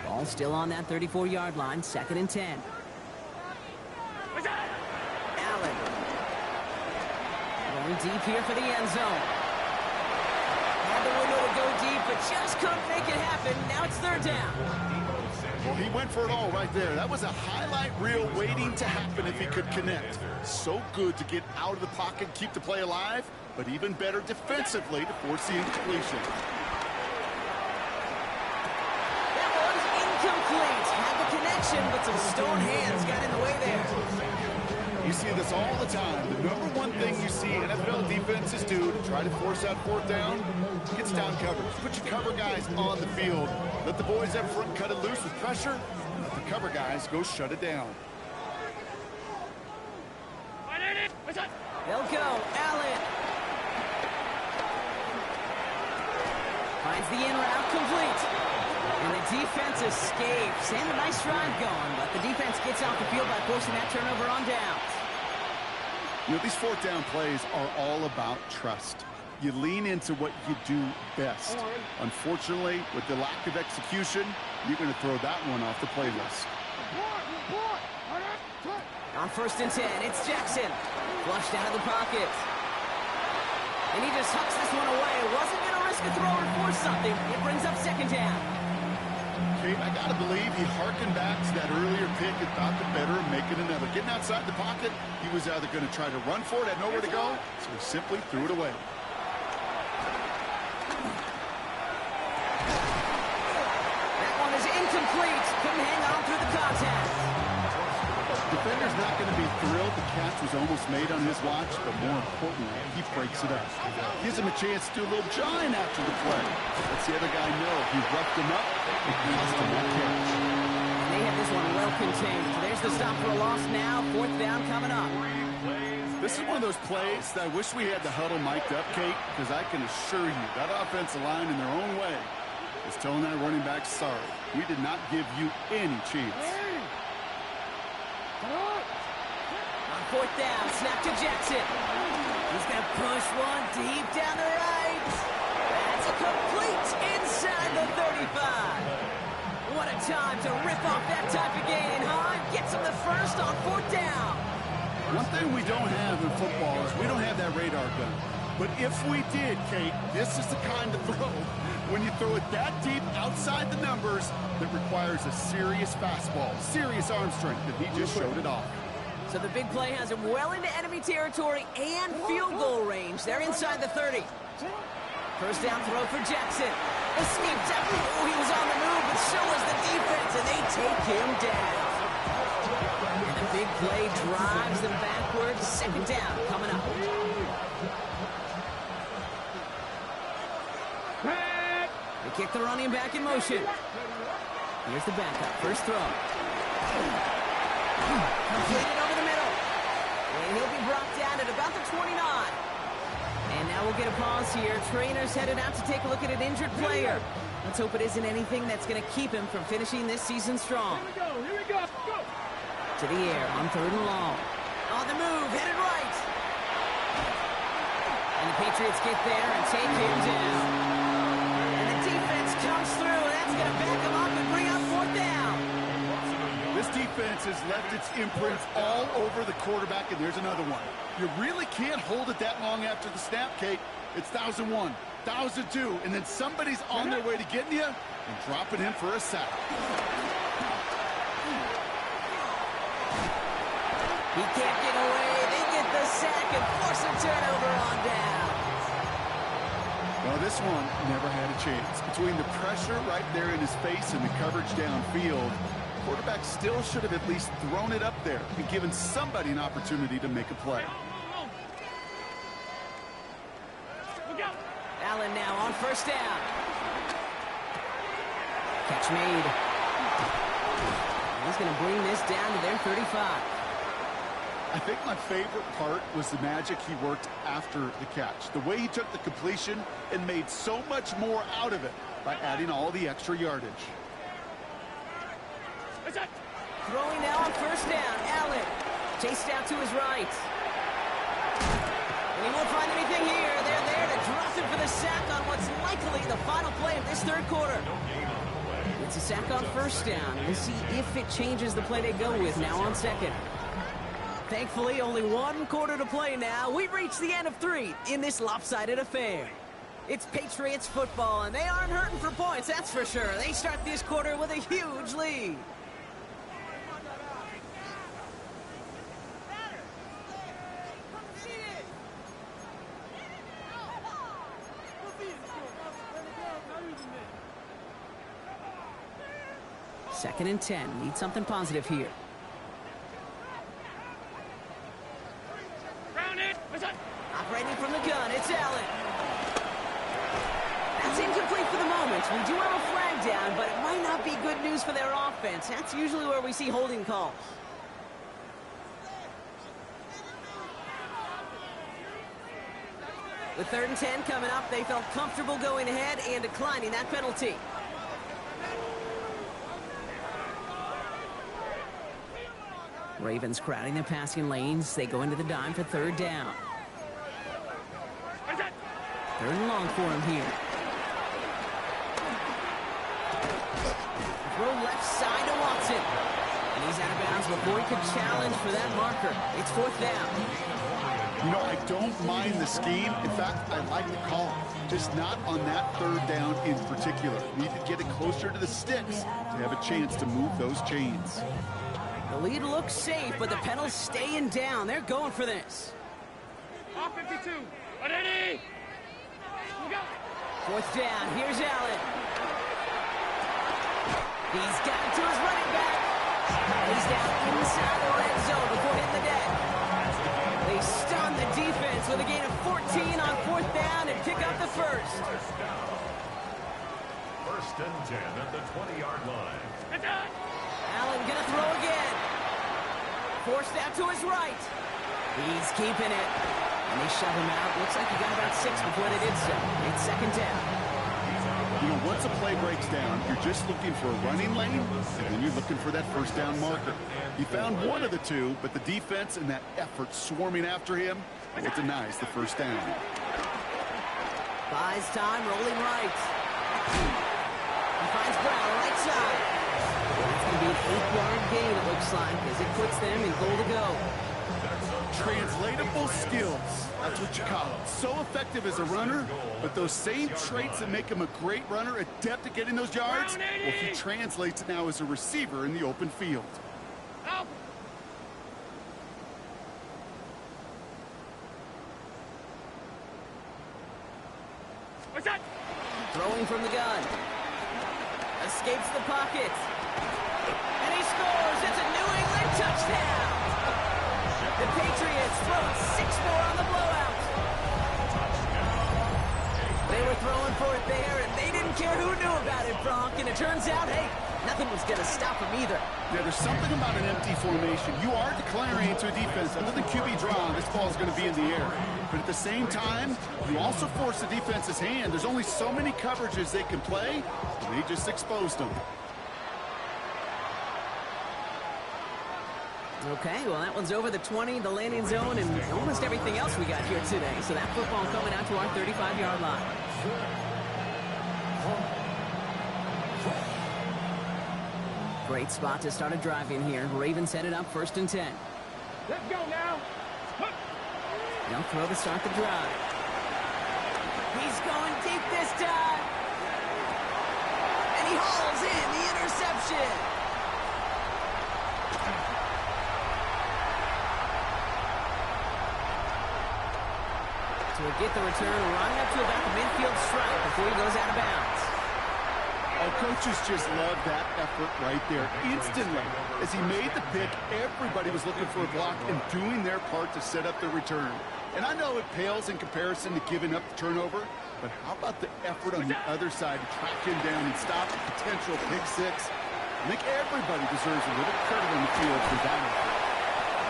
Ball still on that 34-yard line. 2nd and 10. Allen. Going deep here for the end zone. Had the window to go deep, but just couldn't make it happen. Now it's 3rd down. Well, he went for it all right there. That was a highlight reel waiting to happen if he could connect. So good to get out of the pocket, keep the play alive, but even better defensively to force the incompletion. That one's incomplete. Had the connection, but some stone hands got in the way there. You see this all the time. The number one thing you see NFL defenses do to try to force out 4th down, gets down coverage. Put your cover guys on the field. Let the boys up front cut it loose with pressure. Let the cover guys go shut it down. They'll go. Allen. Finds the in route complete. And the defense escapes. And a nice drive going, but the defense gets off the field by forcing that turnover on downs. You know, these 4th down plays are all about trust. You lean into what you do best. Unfortunately, with the lack of execution, you're going to throw that one off the playlist. On 1st and 10, it's Jackson. Flushed out of the pocket. And he just hucks this one away. Wasn't going to risk a throw or force something. It brings up 2nd down. Kate, I got to believe he harkened back to that earlier pick and thought the better of making another. Getting outside the pocket, he was either going to try to run for it, had nowhere to go, so he simply threw it away. That one is incomplete. Couldn't hang on through the contact. Defender's not going to be thrilled the catch was almost made on his watch, but more importantly, he breaks it up. Gives him a chance to do a little jawing after the play. Lets the other guy know he roughed him up and cost him that catch. They have this one well contained. There's the stop for a loss now. 4th down coming up. This is one of those plays that I wish we had the huddle mic'd up, Kate, because I can assure you that offensive line in their own way is telling that running back, sorry, we did not give you any chance. On 4th down, snap to Jackson. He's going to push one deep down the right. That's a complete inside the 35. What a time to rip off that type of gain, huh? Gets him the first on 4th down. One thing we don't have in football is we don't have that radar gun. But if we did, Kate, this is the kind of throw when you throw it that deep outside the numbers that requires a serious fastball, serious arm strength, and he just showed it off. So the big play has him well into enemy territory and field goal range. They're inside the 30. First down throw for Jackson. Escaped up. Oh, he was on the move, but so was the defense, and they take him down. And the big play drives them backwards. 2nd down coming up. They kick the running back in motion. Here's the backup. First throw. Completed over the middle. And he'll be brought down at about the 29. And now we'll get a pause here. Trainer's headed out to take a look at an injured player. Let's hope it isn't anything that's going to keep him from finishing this season strong. Here we go. Go. To the air on 3rd and long. On the move, headed right. And the Patriots get there and take him down. And the defense comes through, and that's going to back him up and bring up 4th down. This defense has left its imprints all over the quarterback, and there's another one. You really can't hold it that long after the snap, Kate. It's 1,001. 1,002, and then somebody's on their way to getting you and dropping him for a sack. He can't get away. They get the sack and force a turnover on down. Well, this one never had a chance. Between the pressure right there in his face and the coverage downfield, the quarterback still should have at least thrown it up there and given somebody an opportunity to make a play. Allen now on first down. Catch made. He's going to bring this down to their 35. I think my favorite part was the magic he worked after the catch. The way he took the completion and made so much more out of it by adding all the extra yardage. Throwing now on first down. Allen chased out to his right. And he won't find anything here. They're there to drop him for the sack on what's likely the final play of this third quarter. It's a sack on first down. We'll see if it changes the play they go with now on second. Thankfully, only one quarter to play now. We've reached the end of 3 in this lopsided affair. It's Patriots football, and they aren't hurting for points, that's for sure. They start this quarter with a huge lead. Second and 10. Need something positive here. Operating from the gun, it's Allen. That's incomplete for the moment. We do have a flag down, but it might not be good news for their offense. That's usually where we see holding calls. With 3rd and 10 coming up, they felt comfortable going ahead and declining that penalty. Ravens crowding the passing lanes. They go into the dime for 3rd down. 3rd and long for him here. Throw left side to Watson. And he's out of bounds before he could challenge for that marker. It's 4th down. You know, I don't mind the scheme. In fact, I like the call. Just not on that 3rd down in particular. Need to get it closer to the sticks to have a chance to move those chains. The lead looks safe, but the pedal's staying down. They're going for this. Off 52. Ready? 4th down. Here's Allen. He's got it to his running back. He's down inside the red zone before hitting the deck. They stun the defense with a gain of 14 on 4th down and pick up the first. 1st and 10 at the 20-yard line. Allen gonna throw again. Forced out to his right. He's keeping it. And they shove him out. Looks like he got about 6 before they did so. It's 2nd down. You know, once a play breaks down, you're just looking for a running lane, and then you're looking for that 1st down marker. He found one of the two, but the defense and that effort swarming after him, it denies the 1st down. Buys time, rolling right. He finds Brown right side. It's going to be an 8-yard gain, it looks like, as it puts them in goal to go. Translatable skills. That's what you call it. So effective as a runner, but those same traits that make him a great runner, adept at getting those yards, well, he translates it now as a receiver in the open field. Help! What's that? Throwing from the gun. Escapes the pocket. And he scores. It's a New England touchdown. The Patriots throwing 6 more on the blowout. They were throwing for it there, and they didn't care who knew about it, Bronk. And it turns out, hey, nothing was going to stop them either. Yeah, there's something about an empty formation. You are declaring to a defense, under the QB draw, this ball is going to be in the air. But at the same time, you also force the defense's hand. There's only so many coverages they can play, and they just exposed them. Okay, well, that one's over the 20, the landing zone, and almost everything else we got here today. So that football coming out to our 35-yard line. Great spot to start a drive in here. Ravens headed up 1st and 10. Let's go now. They'll throw to start the drive. He's going deep this time. And he hauls in the interception. So we'll get the return right up to about the midfield stripe before he goes out of bounds. Our coaches just love that effort right there. Instantly, as he made the pick, everybody was looking for a block and doing their part to set up the return. And I know it pales in comparison to giving up the turnover, but how about the effort on the other side to track him down and stop a potential pick six? I think everybody deserves a little credit on the field for that effort.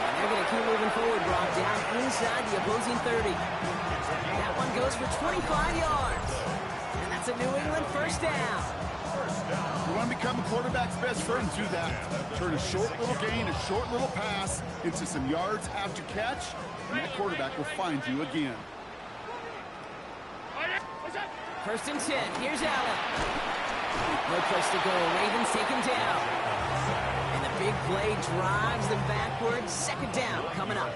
And they're going to keep moving forward, Brock, down inside the opposing 30. That one goes for 25 yards. And that's a New England first down. You want to become a quarterback's best friend, do that. Turn a short little gain, a short little pass into some yards after catch, and that quarterback will find you again. First and 10. Here's Allen. No place to go. Ravens take him down. And the big play drives them backwards. Second down coming up.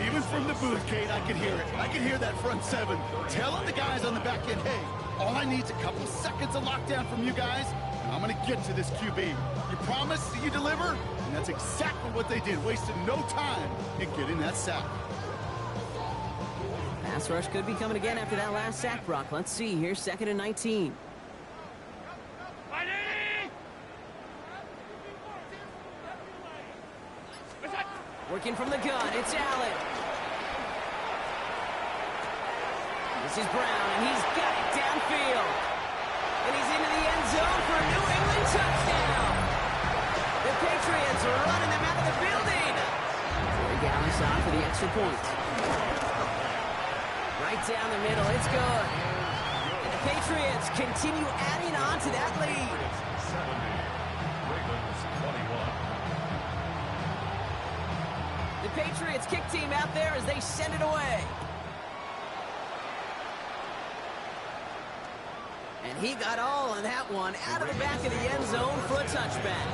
Even from the booth, Kate, I can hear it. I can hear that front seven telling the guys on the back end, hey, all I need is a couple seconds of lockdown from you guys, and I'm going to get to this QB. You promise, you deliver, and that's exactly what they did. Wasted no time in getting that sack. Pass rush could be coming again after that last sack, Brock. Let's see. Here's 2nd and 19. Working from the gun, it's Allen. This is Brown, and he's got it downfield. And he's into the end zone for a New England touchdown. The Patriots are running them out of the building. Corey Gallis on for the extra point. Right down the middle, it's good. And the Patriots continue adding on to that lead. 70. Ravens 21. The Patriots kick team out there as they send it away. And he got all on that one out of the back of the end zone for a touchback.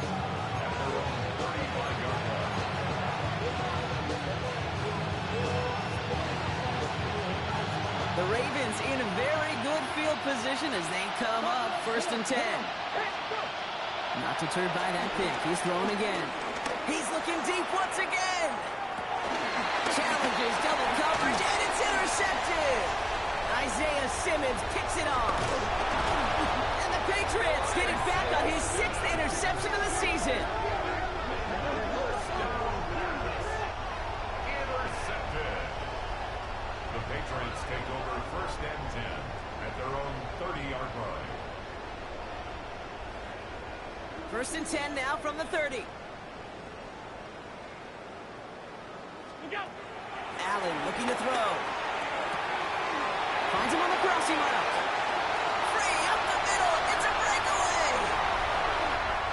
The Ravens in a very good field position as they come up 1st and 10. Not deterred by that pick. He's throwing again. He's looking deep once again. Challenges double coverage, and it's intercepted. Isaiah Simmons picks it off. And the Patriots get it back on his 6th interception of the season. Intercepted. The Patriots take over 1st and 10 at their own 30-yard line. 1st and 10 now from the 30. Allen looking to throw. Finds him on the crossing route. Free up the middle. It's a breakaway.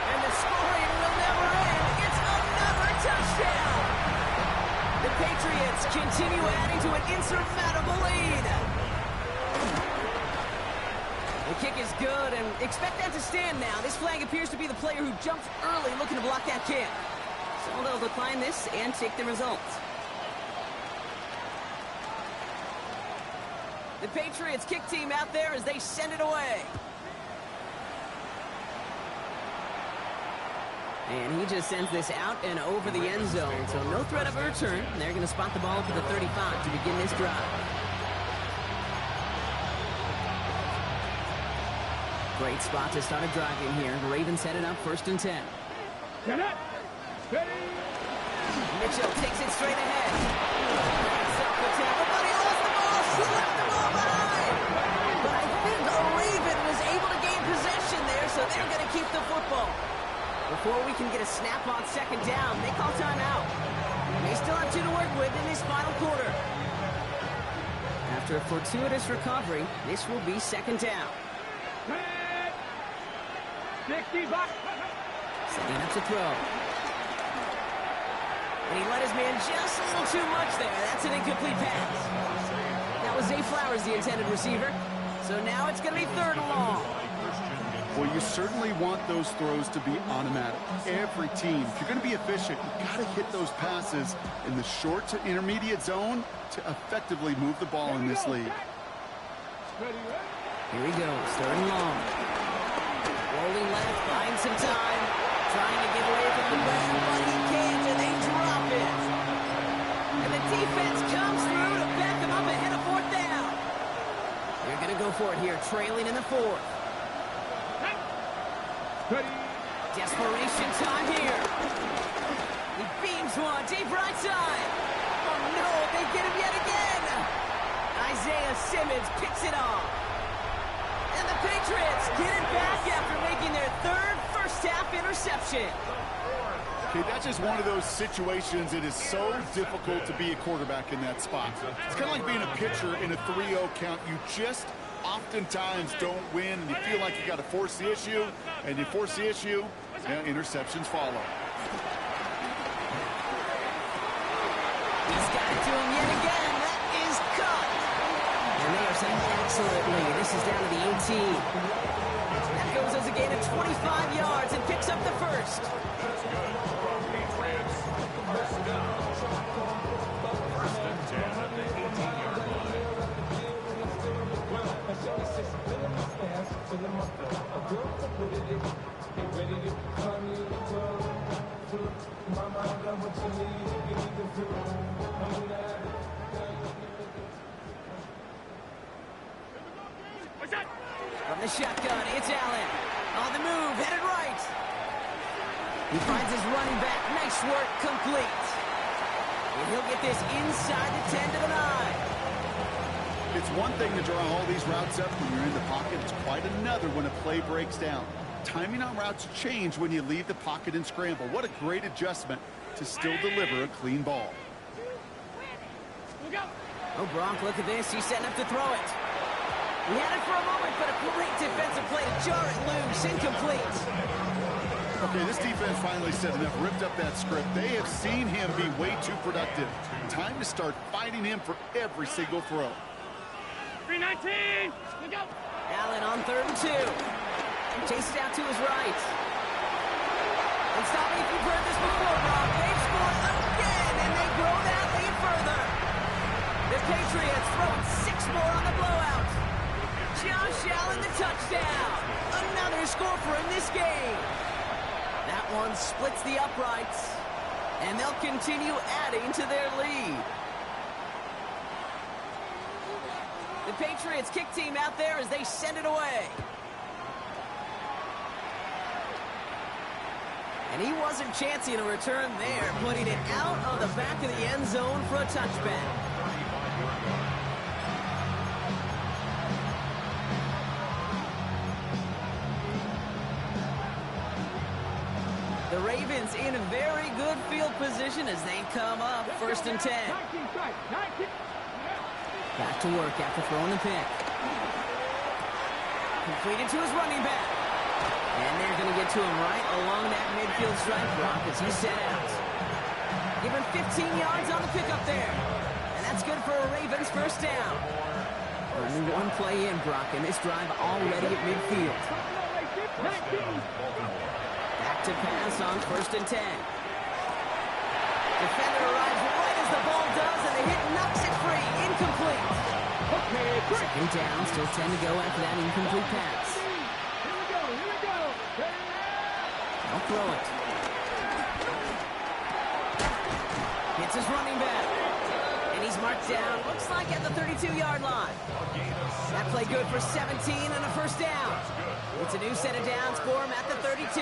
And the scoring will never end. It's another touchdown. The Patriots continue adding to an insurmountable lead. The kick is good, and expect that to stand now. This flag appears to be the player who jumped early looking to block that kick. So they'll decline this and take the result. The Patriots kick team out there as they send it away. And he just sends this out and over the end zone. So no threat of a return. They're going to spot the ball for the 35 to begin this drive. Great spot to start a drive in here. The Ravens headed up 1st and 10. Mitchell takes it straight ahead. But he lost the ball. He left the ball behind. But I think a Raven was able to gain possession there, so they're going to keep the football. Before we can get a snap on 2nd down, they call timeout. They still have 2 to work with in this final quarter. After a fortuitous recovery, this will be 2nd down. 60 back. Setting up to throw. And he let his man just a little too much there. That's an incomplete pass. That was Zay Flowers, the intended receiver. So now it's going to be 3rd and long. Well, you certainly want those throws to be automatic. Every team, if you're going to be efficient, you've got to hit those passes in the short to intermediate zone to effectively move the ball in this league. Here he goes, third and long. Rolling left, buying some time. Trying to get away from the pressure, but he can't, and they drop it. And the defense comes through to back them up ahead of fourth down. They're going to go for it here, trailing in the fourth. Desperation time here. He beams one, deep right side. Oh no, they get him yet again. Isaiah Simmons picks it off. And the Patriots get it back after making their third first-half interception. Okay, that's just one of those situations. It is so difficult to be a quarterback in that spot. It's kind of like being a pitcher in a 3-0 count. You just oftentimes don't win, and you feel like you got to force the issue, and you force the issue, interceptions follow. He's got it to him yet again. That is caught. And they are saying excellently. This is down to the 18. That goes as a gain of 25 yards and picks up the first. That's good. Patriots, first down. First and 10 at the 18-yard line. From the shotgun, it's Allen. On the move, headed right. He finds his running back. Nice work, complete. And he'll get this inside the 10 to the 9. It's one thing to draw all these routes up when you're in the pocket. It's quite another when a play breaks down. Timing on routes change when you leave the pocket and scramble. What a great adjustment to still deliver a clean ball. Oh, Gronk, look at this. He's setting up to throw it. He had it for a moment, but a great defensive play to jar it loose. Incomplete. Okay, this defense finally said enough, ripped up that script. They have seen him be way too productive. Time to start fighting him for every single throw. 319! Look out! Allen on 3rd and 2. Chases out to his right. And stop me if you've heard this before, Rob. They've scored again, and they grow that lead further. The Patriots throwing 6 more on the blowout. Josh Allen, the touchdown. Another score for him this game. That one splits the uprights, and they'll continue adding to their lead. The Patriots kick team out there as they send it away. And he wasn't chancing a return there, putting it out of the back of the end zone for a touchback. The Ravens in a very good field position as they come up 1st and 10. Back to work after throwing the pick. Completed to his running back. And they're going to get to him right along that midfield stripe block as he's set out. Give him 15 yards on the pickup there. And that's good for a Ravens first down. Only one play in, Brock, and this drive already at midfield. Back to pass on 1st and 10. Defender arrives right as the ball does, and the hit knocks it free. Incomplete. 2nd down, still 10 to go after that incomplete pass. I'll throw it. Hits his running back. And he's marked down, looks like at the 32-yard line. That play good for 17 and a first down. It's a new set of downs for him at the 32.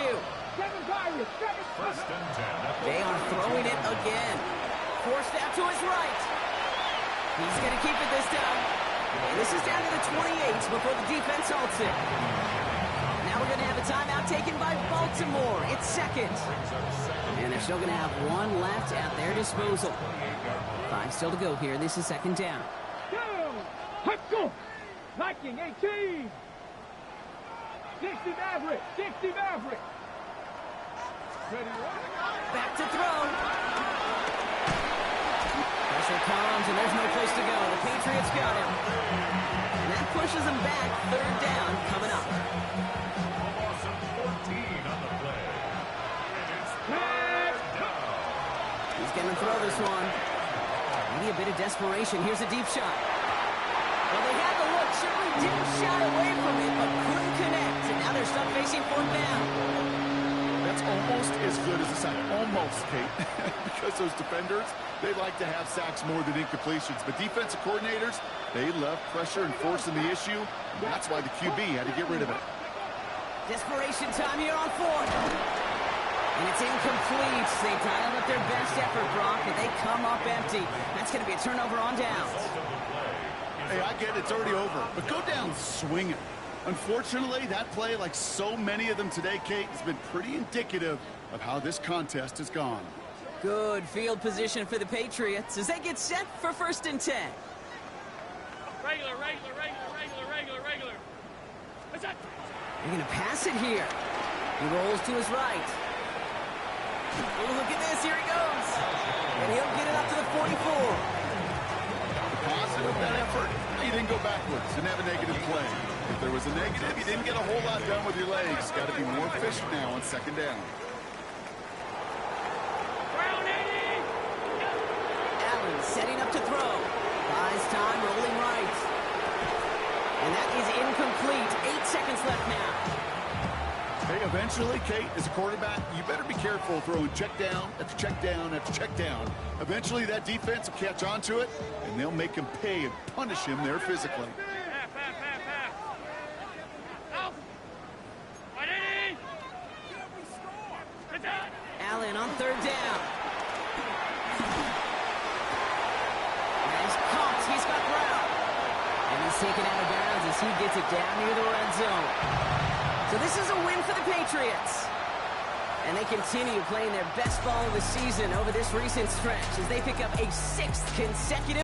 They are throwing it again. Forced out to his right. He's going to keep it this time. And this is down to the 28 before the defense halts it. Now we're going to have a timeout taken by Baltimore. It's 2nd. And they're still going to have 1 left at their disposal. 5 still to go here. This is 2nd down. Let's go! Viking 18! 60 Maverick! 60 Maverick! Back to throw. Pressure comes, and there's no place to go. The Patriots got him. And that pushes them back. 3rd down coming up. Awesome 14 on the play. He's going to throw this one. Maybe a bit of desperation. Here's a deep shot. Well, they had the look certainly didn't shy away from it, but couldn't connect. And now they're stuck facing fourth down. That's almost as good as a sack. Almost, Kate. Because those defenders, they like to have sacks more than incompletions. But defensive coordinators, they love pressure and forcing the issue. That's why the QB had to get rid of it. Desperation time here on fourth. And it's incomplete. They dialed up their best effort, Brock, but they come up empty. That's going to be a turnover on downs. Hey, I get it's already over, but go down swinging. Unfortunately, that play, like so many of them today, Kate, has been pretty indicative of how this contest has gone. Good field position for the Patriots as they get set for 1st and 10. Regular. What's that? They're going to pass it here. He rolls to his right. Oh, look at this. Here he goes. And he'll get it up to the 44. Positive that effort. You didn't go backwards. Didn't have a negative play. If there was a negative, you didn't get a whole lot done with your legs. Got to be more efficient now on 2nd down. Allen setting up to throw. Buys time, rolling right. And that is incomplete. 8 seconds left now. Hey, eventually, Kate, as a quarterback, you better be careful throwing check down after check down after check down. Eventually, that defense will catch on to it, and they'll make him pay and punish him there physically. Allen on 3rd down. Nice caught. He's got ground. And he's taken out of bounds as he gets it down near the red zone. So this is a win for the Patriots. And they continue playing their best ball of the season over this recent stretch as they pick up a 6th consecutive